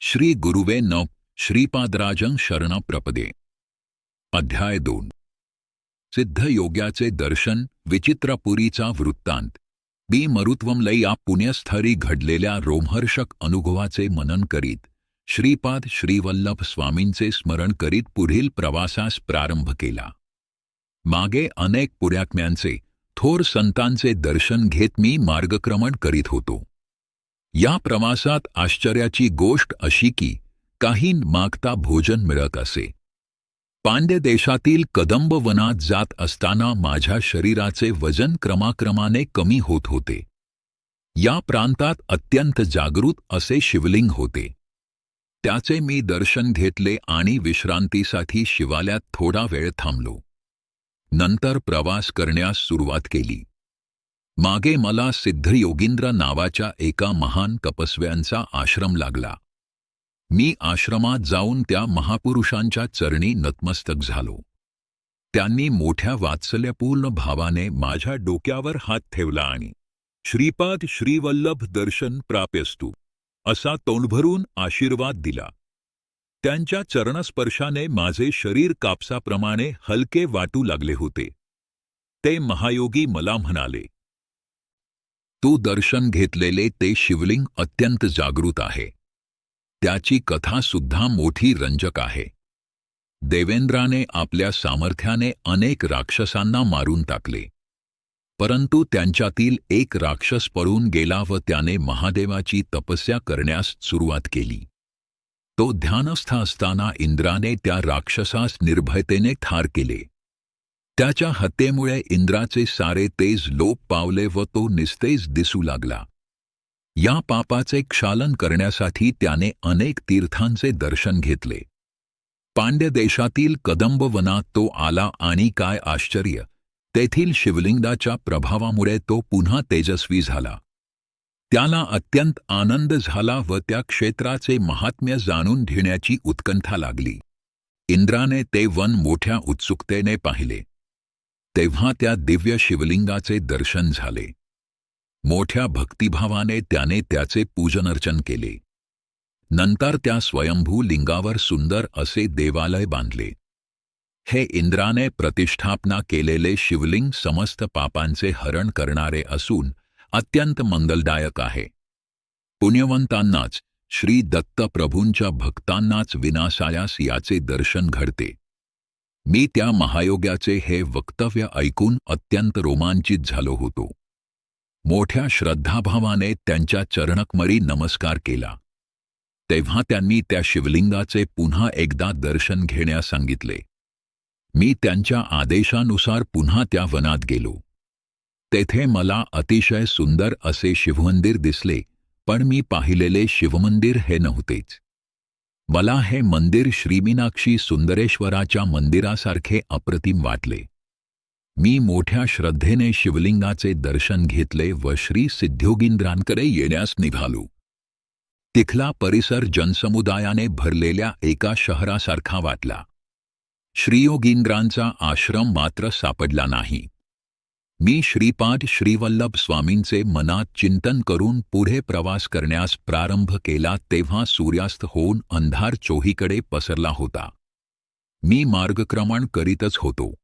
श्री गुरुवे न श्रीपादराजं शरण प्रपदे. अध्याय 2. सिद्धयोग्याचे दर्शन, विचित्रपुरीचा वृत्तांत. बी मरुत्वम लय या पुण्यस्थळी घडलेल्या रोमहर्षक अनुभवाचे मनन करीत श्रीपाद श्रीवल्लभ स्वामींचे स्मरण करीत पुढील प्रवासास प्रारंभ केला. मागे अनेक पुण्यात्म्यांचे, थोर संतांचे दर्शन घेत मी मार्गक्रमण करीत होतो. या प्रवासात आश्चर्याची गोष्ट अशी की काही मागता भोजन मिळत असे. पांड्य देशातील कदंब वनात जात असताना माझ्या शरीराचे वजन क्रमाक्रमाने कमी होत होते. या प्रांतात अत्यंत जागृत असे शिवलिंग होते. त्याचे मी दर्शन घेतले आणि विश्रांतीसाठी शिवालयात थोडा वेळ थांबलो. नंतर प्रवास करण्यास सुरुवात केली. मागे मला सिद्धयोगींद्र नावाच्या एका महान तपस्व्यांचा आश्रम लागला. मी आश्रमात जाऊन त्या महापुरुषांच्या चरणी नतमस्तक झालो. त्यांनी मोठ्या वात्सल्यपूर्ण भावाने माझ्या डोक्यावर हात ठेवला आणि श्रीपाद श्रीवल्लभ दर्शन प्राप्यस्तु असा तोंडभरून आशीर्वाद दिला. त्यांच्या चरणस्पर्शाने माझे शरीर कापसाप्रमाणे हलके वाटू लागले होते. ते महायोगी मला म्हणाले, तू दर्शन घेतलेले ते शिवलिंग अत्यंत जागृत आहे. त्याची कथा सुद्धा मोठी रंजक आहे. देवेंद्राने आपल्या सामर्थ्याने अनेक राक्षसांना मारून टाकले, परंतु त्यांच्यातील एक राक्षस पळून गेला व त्याने महादेवाची तपस्या करण्यास सुरुवात केली. तो ध्यानस्थ असताना इंद्राने त्या राक्षसास निर्भयतेने ठार केले. त्याच्या हत्येमुळे इंद्राचे सारे तेज लोप पावले व तो निस्तेज दिसू लागला. या पापाचे क्षालन करण्यासाठी त्याने अनेक तीर्थांचे दर्शन घेतले. पांड्य देशातील कदंब वनात तो आला आणि काय आश्चर्य, तेथील शिवलिंगाच्या प्रभावामुळे तो पुन्हा तेजस्वी झाला. त्याला अत्यंत आनंद झाला व त्या क्षेत्राचे महात्म्य जाणून घेण्याची उत्कंठा लागली. इंद्राने ते वन मोठ्या उत्सुकतेने पाहिले. तेव्हा त्या दिव्य शिवलिंगाचे दर्शन झाले. मोठ्या भक्तिभावाने त्याने त्याचे पूजनर्चन केले. नंतर त्या स्वयंभू लिंगावर सुंदर असे देवालय बांधले. हे इंद्राने प्रतिष्ठापना केलेले शिवलिंग समस्त पापांचे हरण करणारे असून अत्यंत मंगलदायक आहे. पुण्यवंतांनाच, श्री दत्त प्रभूंच्या भक्तांनाच विनाशायास याचे दर्शन घडते. मी त्या महायोग्याचे हे वक्तव्य ऐकून अत्यंत रोमांचित झालो होतो. मोठ्या श्रद्धाभावाने त्यांच्या चरणकमरी नमस्कार केला. तेव्हा त्यांनी त्या शिवलिंगाचे पुन्हा एकदा दर्शन घेण्यास सांगितले. मी त्यांच्या आदेशानुसार पुन्हा त्या वनात गेलो. तेथे मला अतिशय सुंदर असे शिवमंदिर दिसले, पण मी पाहिलेले शिवमंदिर हे नव्हतेच. मला हे मंदिर श्रीमीनाक्षी सुंदरेश्वराच्या मंदिरासारखे अप्रतिम वाटले. मी मोठ्या श्रद्धेने शिवलिंगाचे दर्शन घेतले व श्री सिद्धयोगींद्रांकडे येण्यास निघालो. तिथला परिसर जनसमुदायाने भरलेल्या एका शहरासारखा वाटला. श्रीयोगींद्रांचा आश्रम मात्र सापडला नाही. मी श्रीपाद श्रीवल्लभ स्वामींचे मनात चिंतन करून पुढे प्रवास करण्यास प्रारंभ केला तेव्हा सूर्यास्त होऊन अंधार चोहीकडे पसरला होता. मी मार्गक्रमण करीतच होतो.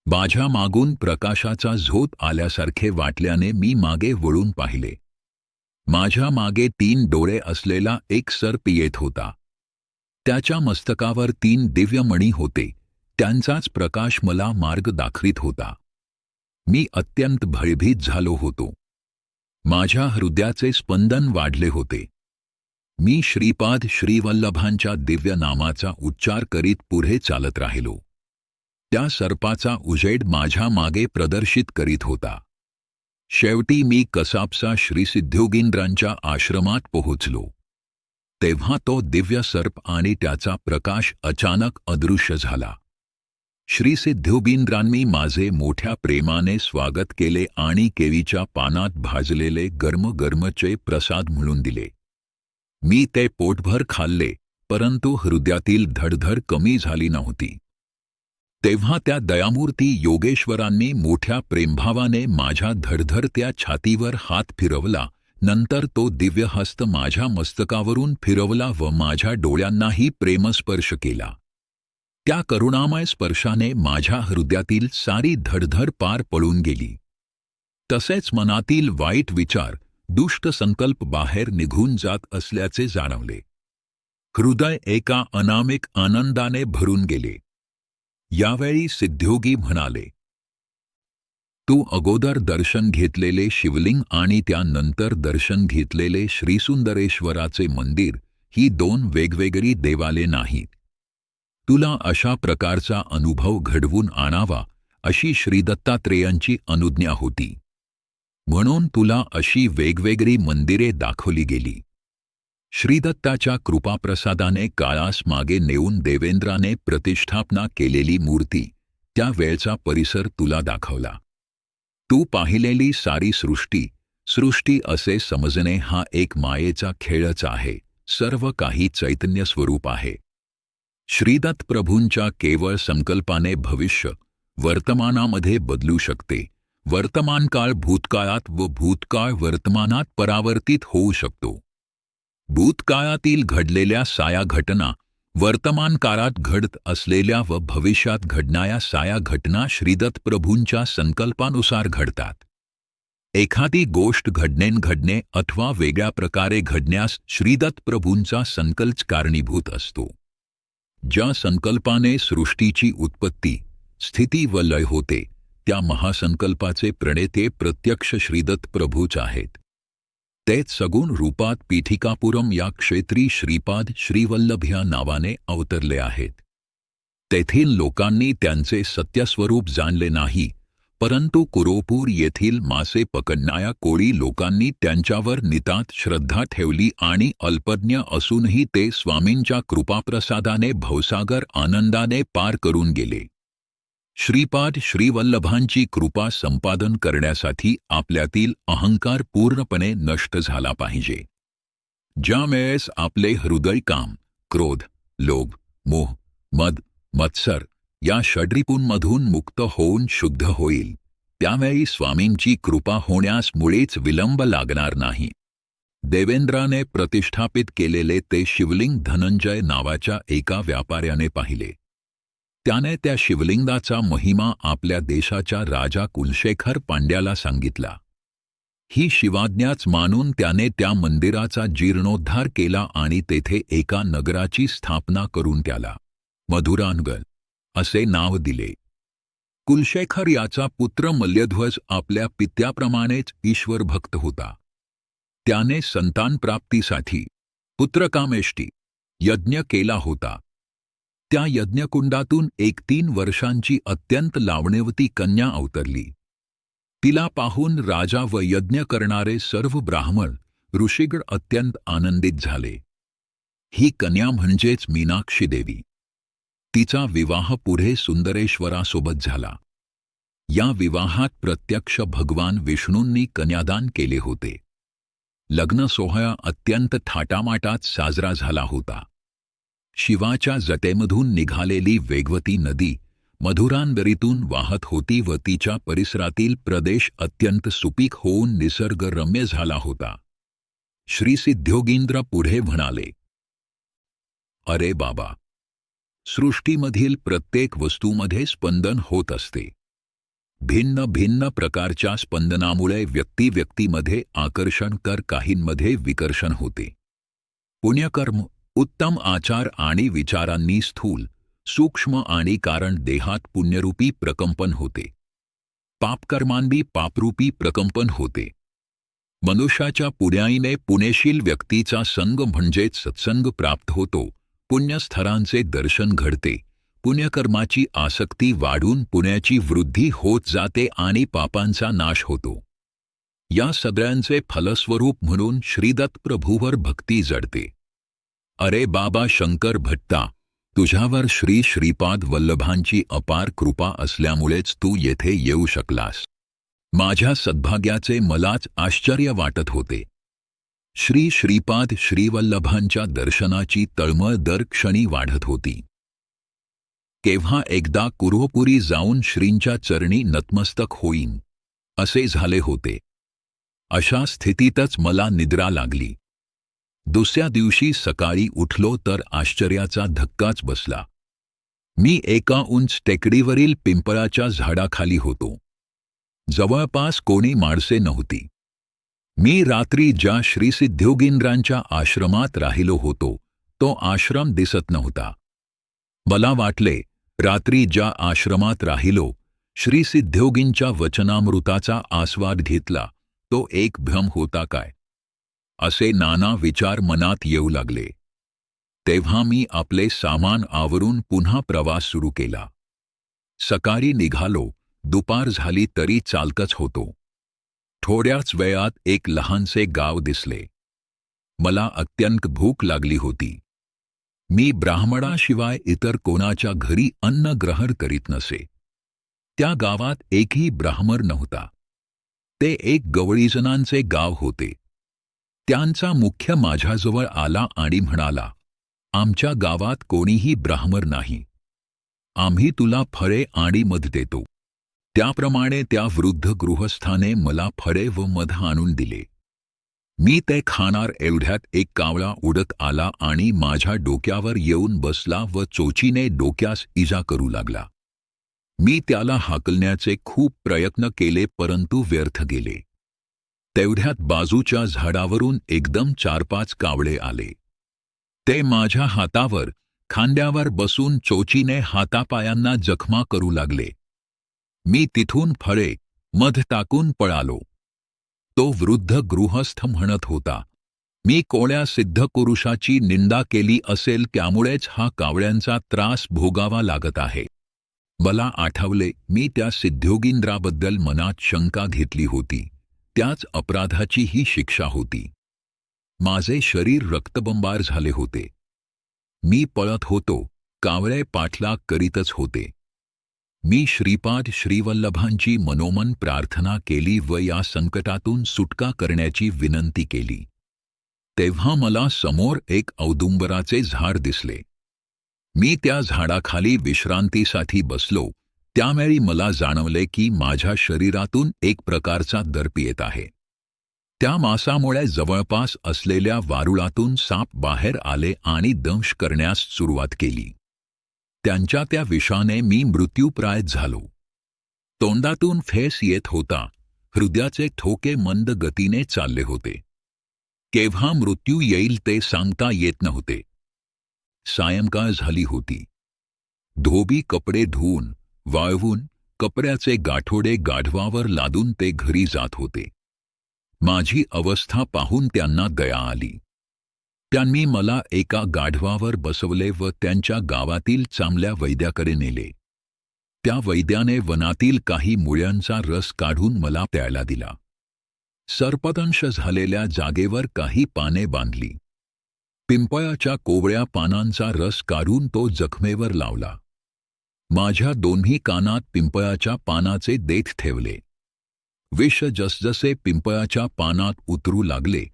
माझ्या मागून प्रकाशाचा झोत आल्यासारखे वाटल्याने मी मागे वळून पाहिले. माझ्या मागे 3 डोळे असलेला एक सर्प येत होता. त्याच्या मस्तकावर 3 दिव्य मणी होते. त्यांचाच प्रकाश मला मार्ग दाखवित होता. मी अत्यंत भयभीत झालो होतो. माझ्या हृदयाचे स्पंदन वाढले होते. मी श्रीपाद श्रीवल्लभांच्या दिव्य नामाचा उच्चार करीत पुढे चालत राहिलो. त्या सर्पाचा उजेड माझ्या मागे प्रदर्शित करीत होता. शेवटी मी कसाबसा श्री सिद्धयोगींद्रांच्या आश्रमात पोहोचलो. तेव्हा तो दिव्य सर्प आणि त्याचा प्रकाश अचानक अदृश्य झाला. श्री सिद्धयोगींद्रांनी माझे मोठ्या प्रेमाने स्वागत केले आणि केळीच्या पानात भाजलेले गरम-गरमचे प्रसाद म्हणून दिले. मी ते पोटभर खाल्ले, परंतु हृदयातील धडधड कमी झाली नव्हती. तेव्हा त्या दयामूर्ती योगेश्वरांनी मोठ्या प्रेमभावाने माझ्या धडधडत्या छातीवर हात फिरवला, नंतर तो दिव्य हस्त माझ्या मस्तकावरून फिरवला व माझ्या डोळ्यांनाही प्रेमस्पर्श केला. त्या करुणामय स्पर्शाने माझ्या हृदयातील सारी धडधड पार पळून गेली. तसेच मनातील वाईट विचार, दुष्ट संकल्प बाहेर निघून जात असल्याचे जाणवले. हृदय एका अनामिक आनंदाने भरून गेले. यावेळी सिद्धयोगी म्हणाले, तू अगोदर दर्शन घेतलेले शिवलिंग आणि त्यानंतर दर्शन घेतलेले श्रीसुंदरेश्वराचे मंदिर ही दोन वेगवेगळी देवालये नाहीत. तुला अशा प्रकारचा अनुभव घडवून आणावा अशी श्रीदत्तात्रेयांची अनुज्ञा होती. म्हणून तुला अशी वेगवेगळी मंदिरे दाखवली गेली. श्रीदत्ताच्या कृपाप्रसादाने काळास मागे नेऊन देवेंद्राने प्रतिष्ठापना केलेली मूर्ती, त्या वेळचा परिसर तुला दाखवला. तू पाहिलेली सारी सृष्टी असे समजणे हा एक मायेचा खेळच आहे. सर्व काही चैतन्य स्वरूप आहे. श्रीदत्त प्रभूंच्या केवळ संकल्पाने भविष्य वर्तमानामध्ये बदलू शकते. वर्तमानकाळ भूतकाळात व भूतकाळ वर्तमानात परावर्तित होऊ शकतो. भूतकाळातील घडलेल्या साया घटना वर्तमान काळात घडत असलेल्या व भविष्यात घडणाऱ्या साया घटना श्रीदत्त प्रभूंच्या संकल्पानुसार घडतात. एखादी गोष्ट घडणे अथवा वेगळ्या प्रकारे घडण्यास श्रीदत्त प्रभूंचा संकल्प कारणीभूत असतो. ज्या संकल्पाने सृष्टीची उत्पत्ती, स्थिती व लय होते, त्या महासंकल्पाचे प्रणेते प्रत्यक्ष श्रीदत्त प्रभूच आहेत. तेच सगुण रूपात पीठिकापुरम या क्षेत्री श्रीपाद श्रीवल्लभ या नावाने अवतरले आहेत. तेथील लोकांनी त्यांचे सत्यस्वरूप जाणले नाही, परंतु कुरोपूर येथील मासे पकडणाऱ्या कोळी लोकांनी त्यांच्यावर नितांत श्रद्धा ठेवली आणि अल्पज्ञ असूनही ते स्वामींच्या कृपाप्रसादाने भवसागर आनंदाने पार करून गेले. श्रीपाद श्रीवल्लभांची कृपा संपादन करण्यासाठी आपल्यातील अहंकार पूर्णपणे नष्ट झाला पाहिजे. ज्या वेळेस आपले हृदय काम, क्रोध, लोभ, मोह, मद, मत्सर या षड्रिपूंमधून मुक्त होऊन शुद्ध होईल, त्यावेळी स्वामींची कृपा होण्यास मुळीच विलंब लागणार नाही. देवेंद्राने प्रतिष्ठापित केलेले ते शिवलिंग धनंजय नावाच्या एका व्यापाऱ्याने पाहिले. त्याने त्या शिवलिंगाचा महिमा आपल्या देशाच्या राजा कुलशेखर पांड्याला सांगितला. ही शिवाज्ञाच मानून त्याने त्या मंदिराचा जीर्णोद्धार केला आणि तेथे एका नगराची स्थापना करून त्याला मधुरानगल असे नाव दिले. कुलशेखर याचा पुत्र मल्यध्वज आपल्या पित्याप्रमाणेच ईश्वरभक्त होता. त्याने संतानप्राप्तीसाठी पुत्रकामेष्टी यज्ञ केला होता. त्या यज्ञकुंडातून एक 3 वर्षांची अत्यंत लावण्यवती कन्या अवतरली. तिला पाहून राजा व यज्ञ करणारे सर्व ब्राह्मण ऋषीगण अत्यंत आनंदित झाले. ही कन्या म्हणजेच मीनाक्षी देवी. तिचा विवाह पुढे सुंदरेश्वरासोबत झाला. या विवाहात प्रत्यक्ष भगवान विष्णूंनी कन्यादान केले होते. लग्न सोहळा अत्यंत थाटामाटात साजरा झाला होता. शिवाच्या जटेमधून निघालेली वेगवती नदी मधुरानगरीतून वाहत होती व तिच्या परिसरातील प्रदेश अत्यंत सुपीक होऊन निसर्गरम्य झाला होता. श्री सिद्धयोगींद्र पुढे म्हणाले, अरे बाबा, सृष्टीमधील प्रत्येक वस्तूमध्ये स्पंदन होत असते. भिन्न भिन्न प्रकारच्या स्पंदनामुळे व्यक्तीमध्ये आकर्षण तर काहींमध्ये विकर्षण होते. पुण्यकर्म, उत्तम आचार आणि विचारांनी स्थूल, सूक्ष्म आणि कारण देहात पुण्यरूपी प्रकंपन होते. पापकर्मांनी पापरूपी प्रकंपन होते. मनुष्याच्या पुण्याईने पुण्यशील व्यक्तीचा संग म्हणजेच सत्संग प्राप्त होतो. पुण्यस्थरांचे दर्शन घडते. पुण्यकर्माची आसक्ती वाढून पुण्याची वृद्धी होत जाते आणि पापांचा नाश होतो. या सगळ्यांचे फलस्वरूप म्हणून श्रीदत्त प्रभूवर भक्ती जडते. अरे बाबा शंकर भट्टा, तुझ्यावर श्री श्रीपाद वल्लभांची अपार कृपा असल्यामुळेच तू येथे येऊ शकलास. माझ्या सद्भाग्याचे मलाच आश्चर्य वाटत होते. श्री श्रीपाद श्रीवल्लभांच्या दर्शनाची तळमळ दर क्षणी वाढत होती. केव्हा एकदा कुरोपुरी जाऊन श्रींच्या चरणी नतमस्तक होईन असे झाले होते. अशा स्थितीतच मला निद्रा लागली. दुसऱ्या दिवशी सकाळी उठलो तर आश्चर्याचा धक्काच बसला. मी एका उंच टेकडीवरील पिंपळाच्या झाडाखाली होतो. जवळपास कोणी माणसे नव्हती. मी रात्री ज्या श्रीसिद्धयोगींद्रांच्या आश्रमात राहिलो होतो तो आश्रम दिसत नव्हता. मला वाटले, रात्री ज्या आश्रमात राहिलो, श्रीसिद्धयोगींच्या वचनामृताचा आस्वाद घेतला, तो एक भ्रम होता काय? असे नाना विचार मनात येऊ लागले. तेव्हा मी आपले सामान आवरून पुन्हा प्रवास सुरू केला. सकाळी निघालो, दुपार झाली तरी चालतच होतो. थोड्याच वेळात एक लहानसे गाव दिसले. मला अत्यंत भूक लागली होती. मी ब्राह्मणाशिवाय इतर कोणाच्या घरी अन्न ग्रहण करीत नसे. त्या गावात एकही ब्राह्मण नव्हता. ते एक गवळीजनांचे गाव होते. त्यांचा मुख्य माझ्याजवळ आला आणि म्हणाला, आमच्या गावात कोणीही ब्राह्मण नाही. आम्ही तुला फळे आणि मध देतो. त्याप्रमाणे त्या वृद्ध गृहस्थाने मला फळे व मध आणून दिले. मी ते खाणार एवढ्यात एक कावळा उडत आला आणि माझ्या डोक्यावर येऊन बसला व चोचीने डोक्यास इजा करू लागला. मी त्याला हाकलण्याचे खूप प्रयत्न केले परंतु व्यर्थ गेले. तेवढ्यात बाजूच्या झाडावरून एकदम 4-5 कावळे आले. ते माझ्या हातावर, खांद्यावर बसून चोचीने हातापायांना जखमा करू लागले. मी तिथून फळे, मध टाकून पळालो. तो वृद्ध गृहस्थ म्हणत होता, मी कोण्या सिद्धपुरुषाची निंदा केली असेल त्यामुळेच हा कावळ्यांचा त्रास भोगावा लागत आहे. मला आठवले, मी त्या सिद्धयोगींद्राबद्दल मनात शंका घेतली होती. त्याच अपराधाची ही शिक्षा होती. माझे शरीर रक्तबंबार झाले होते. मी पळत होतो, कावळे पाठलाग करीतच होते. मी श्रीपाद श्रीवल्लभांची मनोमन प्रार्थना केली व या संकटातून सुटका करण्याची विनंती केली. तेव्हा मला समोर एक औदुंबराचे झाड दिसले. मी त्या झाडाखाली विश्रांतीसाठी बसलो. त्यावेळी मला जाणवले की माझ्या शरीरातून एक प्रकारचा दर्प येत आहे. त्या मासामुळे जवळपास असलेल्या वारुळातून साप बाहेर आले आणि दंश करण्यास सुरुवात केली. त्यांच्या त्या विषाने मी मृत्यूप्राय झालो. तोंडातून फेस येत होता. हृदयाचे ठोके मंद गतीने चालले होते. केव्हा मृत्यू येईल ते सांगता येत नव्हते. सायंकाळ झाली होती. धोबी कपडे धुवून, वाळवून, कपड्याचे गाठोडे गाढवावर लादून ते घरी जात होते. माझी अवस्था पाहून त्यांना दया आली. त्यांनी मला एका गाढवावर बसवले व त्यांच्या गावातील चांगल्या वैद्याकडे नेले. त्या वैद्याने वनातील काही मुळ्यांचा रस काढून मला प्यायला दिला. सर्पदंश झालेल्या जागेवर काही पाने बांधली. पिंपळाच्या कोवळ्या पानांचा रस काढून तो जखमेवर लावला. माझ्या दोन्ही कानात पिंपळाच्या पानाचे देठ ठेवले. विष जसजसे पिंपळाच्या पानात उतरू लागले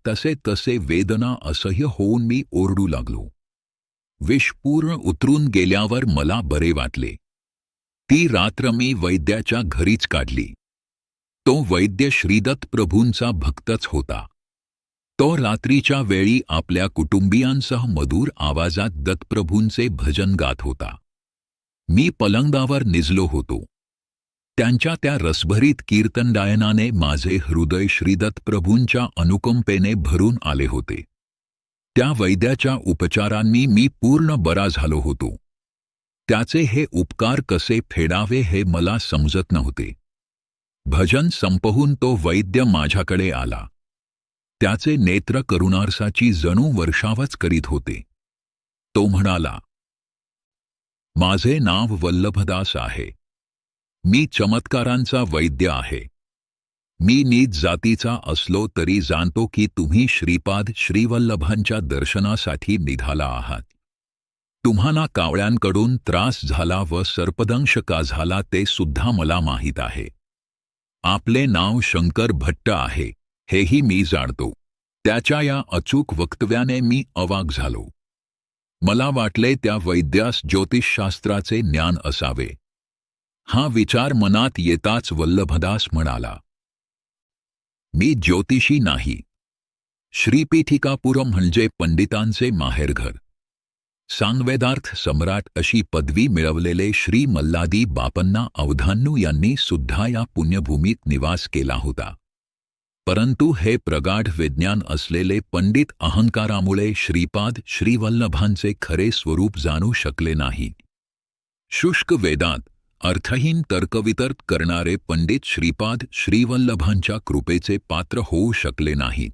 तसे तसे वेदना असह्य होऊन मी ओरडू लागलो. विष पूर्ण उतरून गेल्यावर मला बरे वाटले. ती रात्र मी वैद्याच्या घरीच काढली. तो वैद्य श्रीदत्त प्रभूंचा भक्तच होता. तो रात्रीच्या वेळी आपल्या कुटुंबियांसह मधुर आवाजात दत्तप्रभूंचे भजन गात होता. मी पलंगावर निजलो होतो. त्यांच्या त्या रसभरीत कीर्तनगायनाने माझे हृदय श्रीदत्त प्रभूंच्या अनुकंपेने भरून आले होते. त्या वैद्याच्या उपचारांनी मी पूर्ण बरा झालो होतो. त्याचे हे उपकार कसे फेडावे हे मला समजत नव्हते. भजन संपवून तो वैद्य माझ्याकडे आला. त्याचे नेत्र करुणारसाची जणू वर्षावच करीत होते. तो म्हणाला, माझे नाव वल्लभदास आहे. मी चमत्कारांचा वैद्य आहे. मी नीच जातीचा असलो तरी जाणतो की तुम्ही श्रीपाद श्रीवल्लभांच्या दर्शनासाठी निघाला आहात. तुम्हाला कावळ्यांकडून त्रास झाला व सर्पदंश का झाला ते सुद्धा मला माहीत आहे. आपले नाव शंकर भट्ट आहे हेही मी जाणतो. त्याच्या या अचूक वक्तव्याने मी अवाक झालो. मला वाटले त्या वैद्यास ज्योतिषशास्त्राचे ज्ञान असावे. हा विचार मनात येताच वल्लभदास म्हणाला, मी ज्योतिषी नाही. श्रीपीठिकापुरम म्हणजे पंडितांचे माहेरघर. सांगवेदार्थ सम्राट अशी पदवी मिळवलेले श्री मल्लादी बापन्ना अवधान्नू यांनी सुद्धा या पुण्यभूमीत निवास केला होता. परंतु हे प्रगाढ विज्ञान असलेले पंडित अहंकारामुळे श्रीपाद श्रीवल्लभांचे खरे स्वरूप जाणू शकले नाही. शुष्क वेदांत अर्थहीन तर्कवितर्क करणारे पंडित श्रीपाद श्रीवल्लभांच्या कृपेचे पात्र होऊ शकले नाहीत.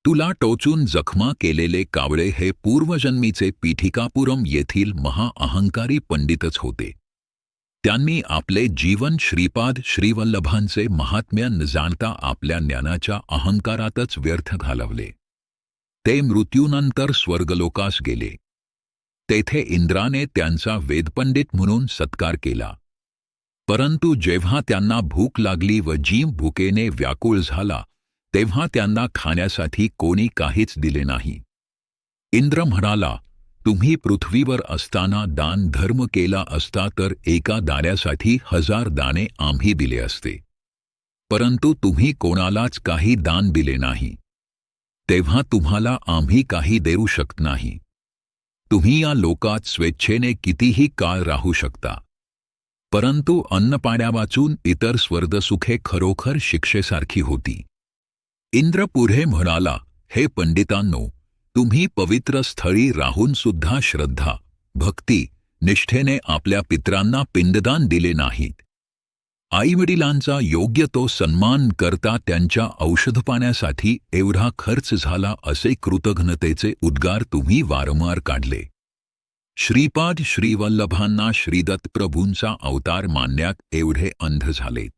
तुला टोचून जखमा केलेले कावळे हे पूर्वजन्मीचे पीठिकापुरम येथील महाअहंकारी पंडितच होते. त्यांनी आपले जीवन श्रीपाद श्रीवल्लभांचे महात्म्य न जाणता आपल्या ज्ञानाच्या अहंकारातच व्यर्थ घालवले. ते मृत्यूनंतर स्वर्गलोकास गेले. तेथे इंद्राने त्यांचा वेदपंडित म्हणून सत्कार केला. परंतु जेव्हा त्यांना भूक लागली व जीव भुकेने व्याकुळ झाला तेव्हा त्यांना खाण्यासाठी कोणी काहीच दिले नाही. इंद्र म्हणाला, तुम्ही पृथ्वीवर असताना दान धर्म केला असता तर एका दाण्यासाठी 1000 दाणे आम्ही दिले असते. परंतु तुम्ही कोणालाच काही दान दिले नाही. तेव्हा तुम्हाला आम्ही काही देऊ शकत नाही. तुम्ही या लोकात स्वेच्छेने कितीही काळ राहू शकता. परंतु अन्नपाण्या वाचून इतर स्वर्गसुखे खरोखर शिक्षेसारखी होती. इंद्र पुढे म्हणाला, हे पंडितांनो, तुम्ही पवित्र स्थळी राहून सुद्धा श्रद्धा, भक्ती, निष्ठेने आपल्या पितरांना पिंडदान दिले नाहीत. आईवडिलांचा योग्य तो सन्मान करता त्यांच्या औषधपाण्यासाठी एवढा खर्च झाला असे कृतघ्नतेचे उद्गार तुम्ही वारंवार काढले. श्रीपाद श्रीवल्लभांना श्रीदत्तप्रभूंचा अवतार मानण्यात एवढे अंध झालेत.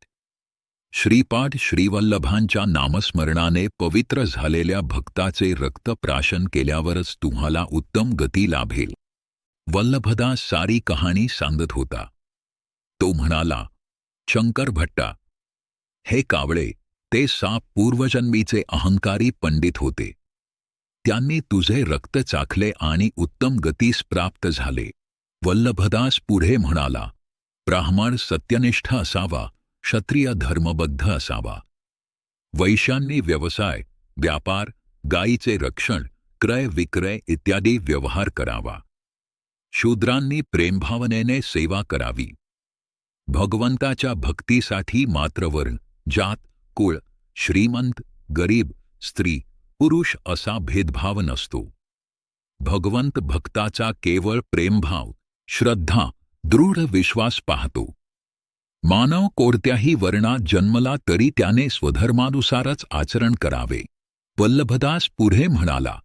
श्रीपाद श्रीवल्लभांच्या नामस्मरणाने पवित्र झालेल्या भक्ताचे रक्तप्राशन केल्यावरच तुम्हाला उत्तम गती लाभेल. वल्लभदास सारी कहाणी सांगत होता. तो म्हणाला, शंकर भट्टा, हे कावळे, ते साप पूर्वजन्मीचे अहंकारी पंडित होते. त्यांनी तुझे रक्त चाखले आणि उत्तम गतीस प्राप्त झाले. वल्लभदास पुढे म्हणाला, ब्राह्मण सत्यनिष्ठ असावा, क्षत्रिय धर्मबद्ध असावा. वैश्यांनी व्यवसाय, व्यापार, गायीचे रक्षण, क्रय विक्रय इत्यादी व्यवहार करावा. शूद्रांनी प्रेमभावनेने सेवा करावी. भगवंताच्या भक्तीसाठी मात्र वर्ण, जात, कुळ, श्रीमंत, गरीब, स्त्री, पुरुष असा भेदभाव नसतो. भगवंत भक्ताचा केवळ प्रेमभाव, श्रद्धा, दृढ विश्वास पाहतो. मानव कोणत्याही वर्णात जन्मला तरी त्याने स्वधर्मानुसारच आचरण करावे. वल्लभदास पुढे म्हणाला,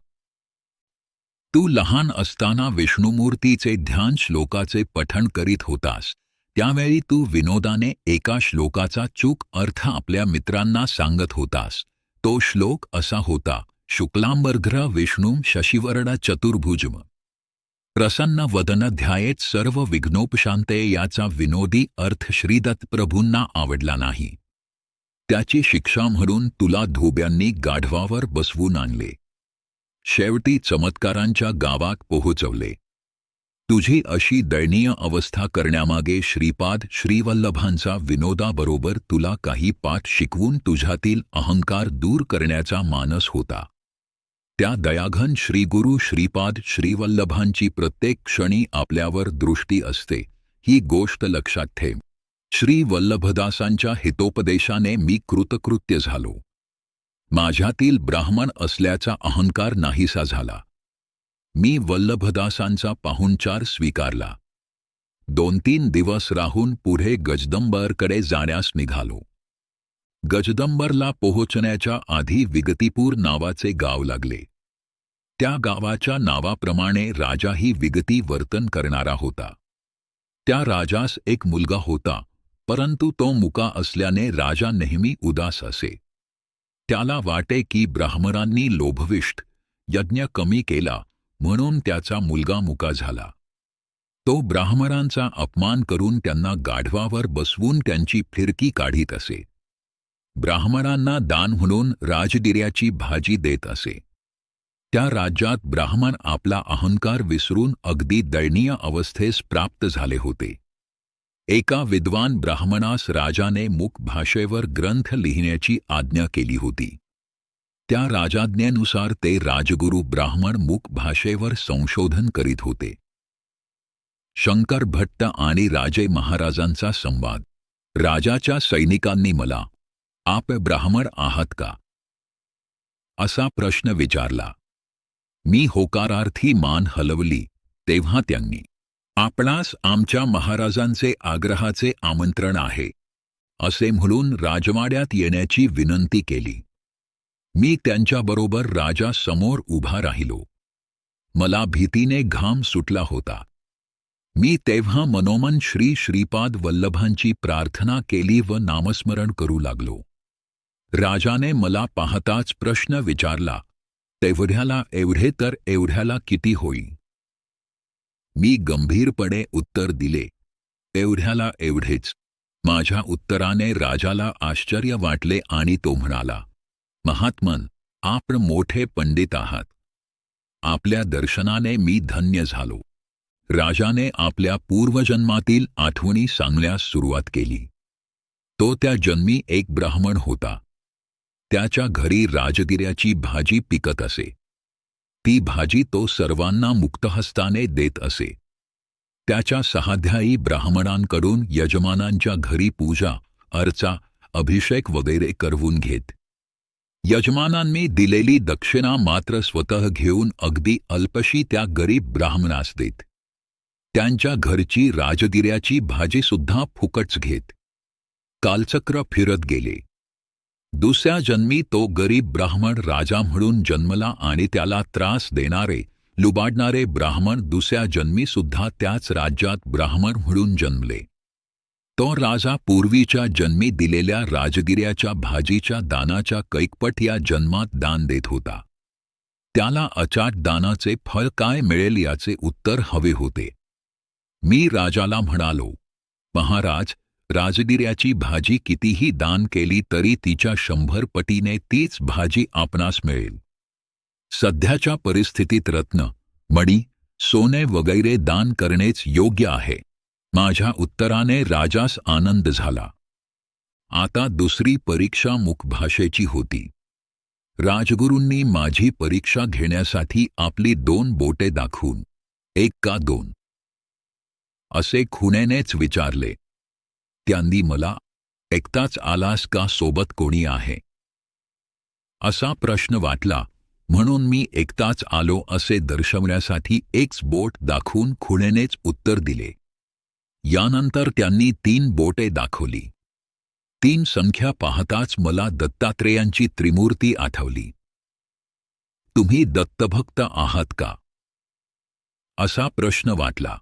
तू लहान असताना विष्णुमूर्तीचे ध्यान श्लोकाचे पठण करीत होतास. त्यावेळी तू विनोदाने एका श्लोकाचा चूक अर्थ आपल्या मित्रांना सांगत होतास. तो श्लोक असा होता, शुक्लांबरघ्र विष्णुं शशिवर्ण चतुर्भुजम प्रसन्न वदन ध्यायेत सर्व विघ्नोपशांते. याचा विनोदी अर्थ श्रीदत्तप्रभूंना आवडला नाही. त्याची शिक्षा म्हणून तुला धोब्यांनी गाढवावर बसवून आणले. शेवटी चमत्कारांच्या गावात पोहोचवले. तुझी अशी दयनीय अवस्था करण्यामागे श्रीपाद श्रीवल्लभांचा विनोदाबरोबर तुला काही पाठ शिकवून तुझ्यातील अहंकार दूर करण्याचा मानस होता. त्या दयाघन श्रीगुरु श्रीपाद श्रीवल्लभांची प्रत्येक क्षणी आपल्यावर दृष्टी असते, ही गोष्ट लक्षात ठेव. श्री वल्लभदासांच्या हितोपदेशाने मी कृतकृत्य झालो. माझ्यातील ब्राह्मण असल्याचा अहंकार नाहीसा झाला. मी वल्लभदासांचा पाहुणचार स्वीकारला. 2-3 दिवस राहून पुढे गजदंबरकडे जाण्यास निघालो. गजदंबरला पोहोचण्याच्या आधी विगतीपूर नावाचे गाव लागले. त्या गावाच्या नावाप्रमाणे राजाही विगती वर्तन करणारा होता. त्या राजास एक मुलगा होता, परंतु तो मुका असल्याने राजा नेहमी उदास असे. त्याला वाटे की ब्राह्मणांनी लोभविष्ट यज्ञ कमी केला म्हणून त्याचा मुलगा मुका झाला. तो ब्राह्मणांचा अपमान करून त्यांना गाढवावर बसवून त्यांची फिरकी काढीत असे. ब्राह्मणांना दान म्हणून राजगिर्याची भाजी देत असे. त्या राज्यात ब्राह्मण आपला अहंकार विसरून अगदी दयनीय अवस्थेस प्राप्त झाले होते. एका विद्वान ब्राह्मणास राजाने मूक भाषेवर ग्रंथ लिहिण्याची आज्ञा केली होती. त्या राजाज्ञेनुसार ते राजगुरू ब्राह्मण मूक भाषेवर संशोधन करीत होते. शंकर भट्ट आणि राजे महाराजांचा संवाद. राजाच्या सैनिकांनी मला, "आप ब्राह्मण आहात का?" असा प्रश्न विचारला. मी होकारार्थी मान हलवली. तेव्हा त्यांनी, "आपणास आमच्या महाराजांचे आग्रहाचे आमंत्रण आहे," असे म्हणून राजवाड्यात येण्याची विनंती केली. मी त्यांच्याबरोबर राजासमोर उभा राहिलो. मला भीतीने घाम सुटला होता. मी तेव्हा मनोमन श्री श्रीपाद वल्लभांची प्रार्थना केली व नामस्मरण करू लागलो. राजाने मला पाहताच प्रश्न विचारला, "तेवढ्याला एवढे तर एवढ्याला किती होईल?" मी गंभीरपणे उत्तर दिले, "एवढ्याला एवढेच." माझ्या उत्तराने राजाला आश्चर्य वाटले आणि तो म्हणाला, "महात्मन, आपण मोठे पंडित आहात. आपल्या दर्शनाने मी धन्य झालो." राजाने आपल्या पूर्वजन्मातील आठवणी सांगण्यास सुरुवात केली. तो त्या जन्मी एक ब्राह्मण होता. त्याच्या घरी राजगिऱ्याची भाजी पिकत असे. ती भाजी तो सर्वांना मुक्तहस्ताने देत असे. त्याच्या सहाध्यायी ब्राह्मणांकडून यजमानांच्या घरी पूजा, अर्चा, अभिषेक वगैरे करवून घेत. यजमानांनी दिलेली दक्षिणा मात्र स्वतः घेऊन अगदी अल्पशी त्या गरीब ब्राह्मणास देत. त्यांच्या घरची राजगिऱ्याची भाजीसुद्धा फुकटच घेत. कालचक्र फिरत गेले. दुसऱ्या जन्मी तो गरीब ब्राह्मण राजा म्हणून जन्मला आणि त्याला त्रास देणारे, लुबाडणारे ब्राह्मण दुसऱ्या जन्मीसुद्धा त्याच राज्यात ब्राह्मण म्हणून जन्मले. तो राजा पूर्वीच्या जन्मी दिलेल्या राजगिऱ्याच्या भाजीच्या दानाच्या कैकपट या जन्मात दान देत होता. त्याला अचाट दानाचे फळ काय मिळेल याचे उत्तर हवे होते. मी राजाला म्हणालो, "महाराज, राजगिऱ्याची भाजी कितीही दान केली तरी तिच्या 100 पटीने तीच भाजी आपणास मिळेल. सध्याच्या परिस्थितीत रत्न, मणी, सोने वगैरे दान करणेच योग्य आहे." माझ्या उत्तराने राजास आनंद झाला. आता दुसरी परीक्षा मुखभाषेची होती. राजगुरूंनी माझी परीक्षा घेण्यासाठी आपली 2 बोटे दाखवून, "एक का 2?" असे खुणेनेच विचारले. त्यांनी मला, "एकटाच आलास का सोबत कोणी आहे?" असा प्रश्न वाटला म्हणून मी एकटाच आलो असे दर्शवण्यासाठी एकच बोट दाखवून खुणेनेच उत्तर दिले. यानंतर त्यांनी 3 बोटे दाखवली. 3 संख्या पाहताच मला दत्तात्रेयांची त्रिमूर्ती आठवली. "तुम्ही दत्तभक्त आहात का?" असा प्रश्न वाटला.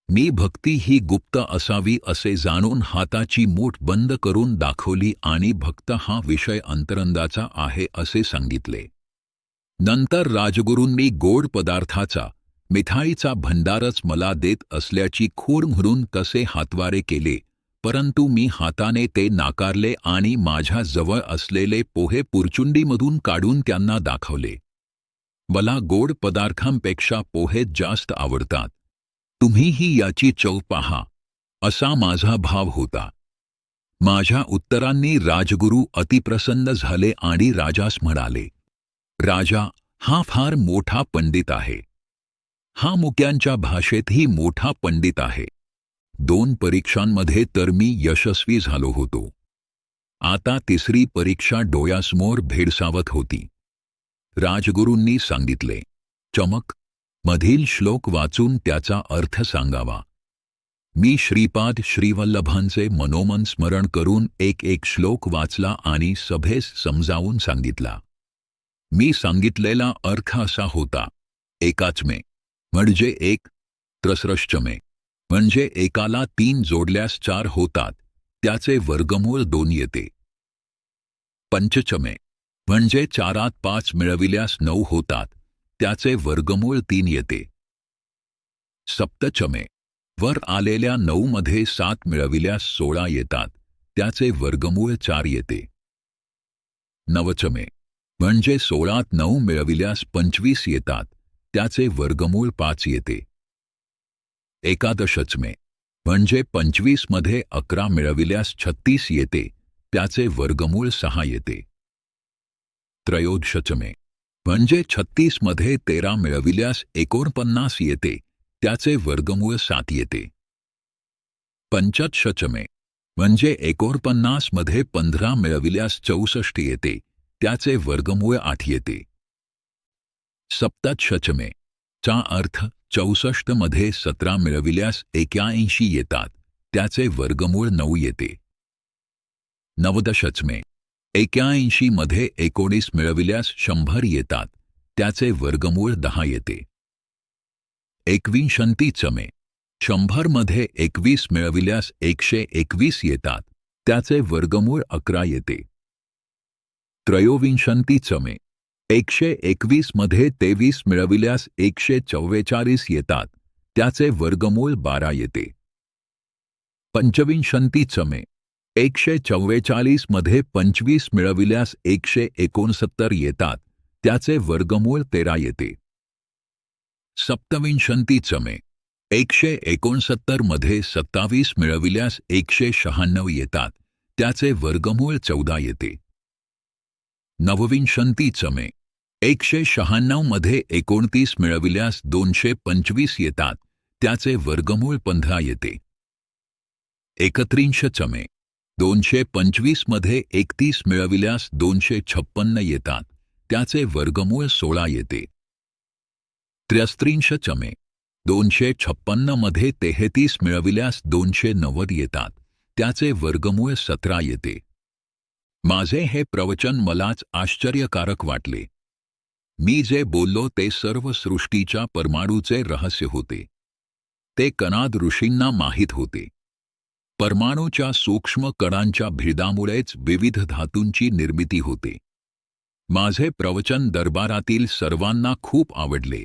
मी भक्ती ही गुप्त असावी असे जाणून हाताची मूठ बंद करून दाखवली आणि भक्त हा विषय अंतरंगाचा आहे असे सांगितले. नंतर राजगुरूंनी गोड पदार्थाचा, मिठाईचा भंडारच मला देत असल्याची खूण म्हणून कसे हातवारे केले, परंतु मी हाताने ते नाकारले आणि माझ्या जवळ असलेले पोहे पुरचुंडीमधून काढून त्यांना दाखवले. "मला गोड पदार्थांपेक्षा पोहे जास्त आवडतात. तुम्हीही याची चव पहा," असा माझा भाव होता. माझ्या उत्तरांनी राजगुरू अतिप्रसन्न झाले आणि राजास म्हणाले, "राजा, हा फार मोठा पंडित आहे. हा मुक्यांच्या भाषेतही मोठा पंडित आहे. 2 परीक्षांमध्ये तर मी यशस्वी झालो होतो. आता तिसरी परीक्षा डोळ्यासमोर भेडसावत होती." राजगुरूंनी सांगितले, "चमक, मधील श्लोक वाचून त्याचा अर्थ सांगावा." मी श्रीपाद श्रीवल्लभांचे मनोमन स्मरण करून एक श्लोक वाचला आणि सभेस समजावून सांगितला. मी सांगितलेला अर्थ असा होता, एकाचमे म्हणजे 1, त्रस्रश्चमे म्हणजे एकाला 3 जोडल्यास 4 होतात, त्याचे वर्गमूळ 2 येते. पंचचमे म्हणजे 4त 5 मिळविल्यास 9 होतात, त्याचे वर्गमूळ 3 येते. सप्तचमे वर आलेल्या 9 मध्ये 7 मिळविल्यास 16 येतात, त्याचे वर्गमूळ 4 येते. नवचमे म्हणजे 16त 9 मिळविल्यास 25 येतात, त्याचे वर्गमूळ 5 येते. एकादशचमे म्हणजे 25 मध्ये 11 मिळविल्यास 36 येते, त्याचे वर्गमूळ 6 येते. त्रयोदशचमे म्हणजे 36 मध्ये 13 मिळविल्यास 49 येते, त्याचे वर्गमूळ 7 येते. पंचदशचमे म्हणजे 49 मध्ये 15 मिळविल्यास 64 येते, त्याचे वर्गमूळ 8 येते. सप्तदशचमे चा अर्थ 64 मध्ये 17 मिळविल्यास 81 येतात, त्याचे वर्गमूळ 9 येते. नवदशचमे 81 मध्ये 19 मिळविल्यास 100 येतात, त्याचे वर्गमूळ 10 येते. एकविंशतिचमे 100 मध्ये 21 मिळविल्यास 121 येतात, त्याचे वर्गमूळ 11 येते. त्रयोविंशतिचमे 121 मध्ये 23 मिळविल्यास 144 येतात, त्याचे वर्गमूळ 12 येते. पंचविंशतिचमे 144 मध्ये 25 मिळविल्यास 169 येतात, त्याचे वर्गमूळ 13 येते. सप्तविंशतिचमे 169 मध्ये 27 मिळविल्यास 196 येतात, त्याचे वर्गमूळ 14 येते. नवविंशतिचमे 196 मध्ये 29 मिळविल्यास 225 येतात, त्याचे वर्गमूळ 15 येते. एकत्रिंशचमे 225 मध्ये 31 मिळविल्यास 256 येतात, त्याचे वर्गमूळ 16 येते. त्र्यस्त्रिंशचमे 256 मध्ये 33 मिळविल्यास 290 येतात, त्याचे वर्गमूळ 17 येते. माझे हे प्रवचन मलाच आश्चर्यकारक वाटले. मी जे बोललो ते सर्व सृष्टीच्या परमाणूचे रहस्य होते. ते कणाद ऋषींना माहीत होते. परमाणूच्या सूक्ष्म कणांच्या भेदामुळेच विविध धातूंची निर्मिती होते. माझे प्रवचन दरबारातील सर्वांना खूप आवडले.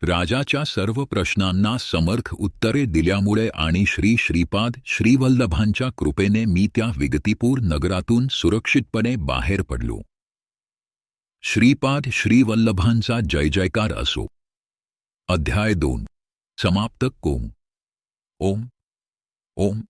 राजाच्या सर्व प्रश्नांना समर्थ उत्तरे दिल्यामुळे आणि श्री श्रीपाद श्रीवल्लभांच्या कृपेने मी त्या विगतिपूर नगरातून सुरक्षितपणे बाहेर पडलो. श्रीपाद श्रीवल्लभांचा जय जयकार असो. अध्याय 2 समाप्त. ओम ओम ओम.